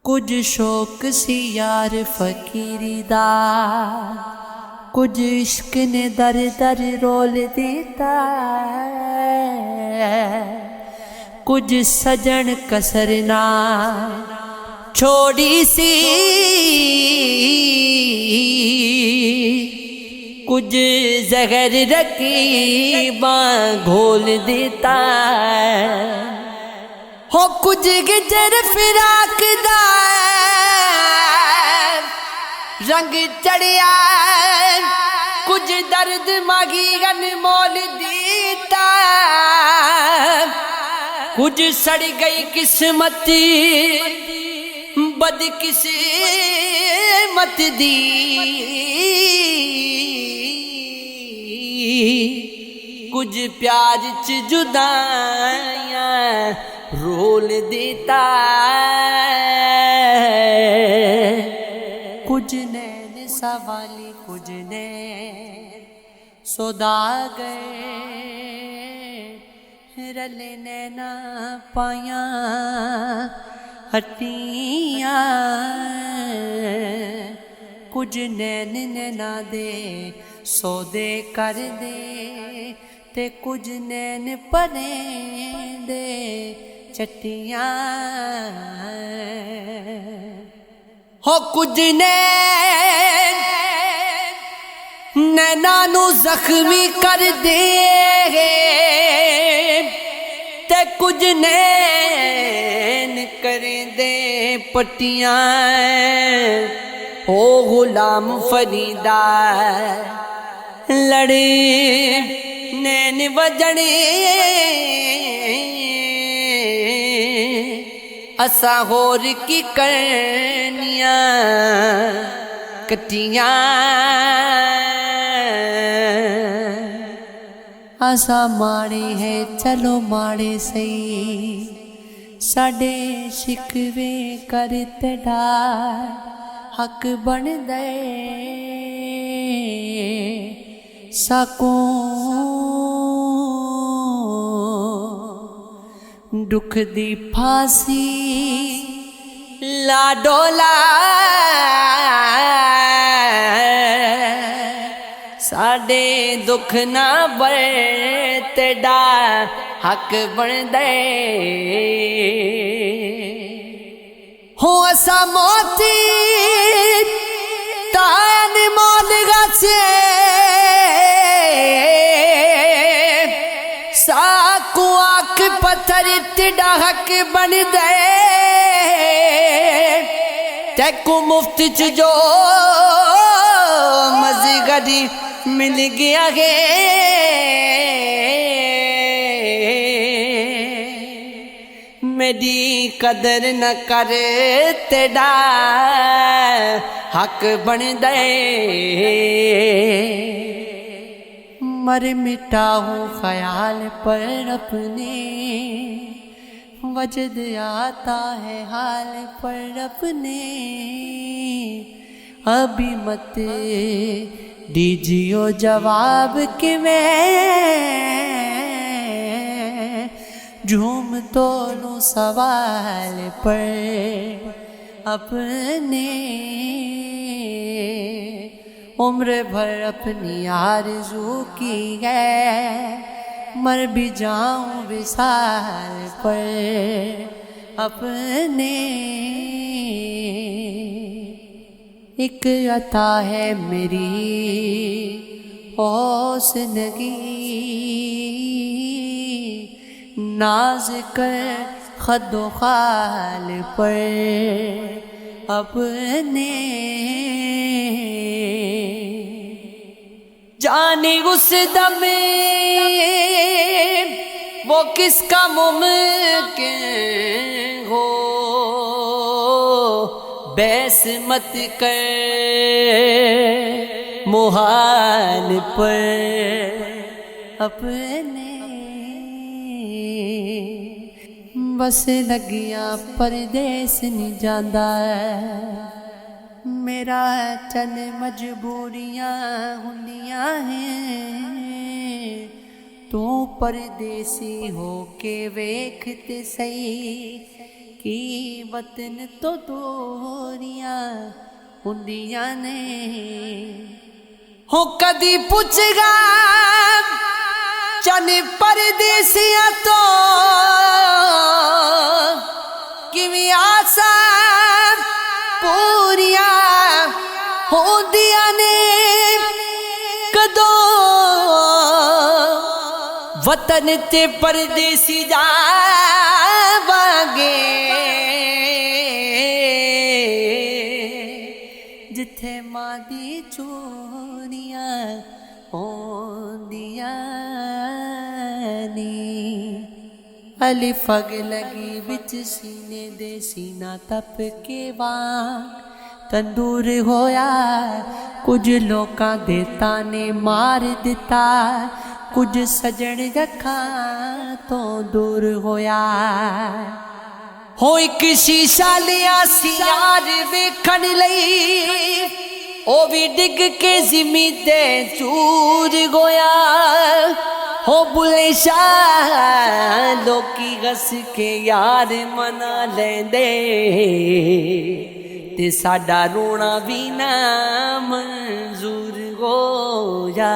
कुछ शौक सी यार फकीरी दा, कुछ इश्क ने दर दर रोल देता, कुछ सजन कसरना छोड़ी सी, कुछ जहर रकीबा घोल देता हो, कुछ गिजर फिराक दा रंग चढ़िया, कुछ दर्द मागी अनमोल देता, कुछ सड़ गई किस्मत बद किस्मत दी, कुछ प्यार च जुदाइयां रोल देता, कुछ नैन सवाली कुछ नैन सौदागर, रले नैना पाया हटियां, कुछ नैन नैना दे सौदे कर दे, ते कुछ नैन पने दे चट्टियां हो, कुछ नैना नू जख्मी कर दे, ते कुछ नैन करें दे पट्टियां हो, गुलाम फरीदा लड़े नैन बजने, असा होर की करनिया कटियां, असा माड़े है चलो माड़े सही, साडे शिकवे कर तेरा हक बन दे, साको दुख दी फांसी ला डोला, साडे दुख ना बड़े तेरा हक बन दे हो, असा मोती तान मोल गाचे साकू आख पत्थर तेरा हक बन दे, तेको मुफ्त च जो मज़गरी मिल गया है, मेरी कदर न कर तेरा हक बन दे, मर मिटाऊं ख्याल पर अपने, वजद आता है हाल पर अपने, अभी मत दीजियो जवाब कि मैं झूम तो लूं सवाल पर अपने, उम्र भर अपनी आरज़ू की है, मर भी जाऊं विसाल पर अपने, एक अता है मेरी हौसनगी, नाज कर खदो खाल पर अपने, जाने उस दम वो किसका मुमकिन हो, बैस मत कर मुहाल पर अपने, बस लगिया परदेस नहीं जांदा, मेरा चल मजबूरियां हुंदियां हैं, तू परदेसी हो के वेख ते सही, कि वतन तो दूरियां हुंदियां ने हो कदी पुछगा चन परदेसियां तो किवें आसा पूरियां होंदियां ने कदों वतन ते परदेसी जावांगे जिथे मां दी चोरियां होंदियां ने अलिफ अग लगी बिच सीने दे सीना तप के वांग तंदूर होया कुछ लोकां दे ताने मार दिता कुछ सजन अखां तो दूर होया हो एक शीशा लिया सी यार वेखण लई ओ भी डिग के जिमी ते चूर गोया हो बुले शाह लोकी गस के यार मना लेंदे ते साडा रोना भी ना मंजूर हो जा।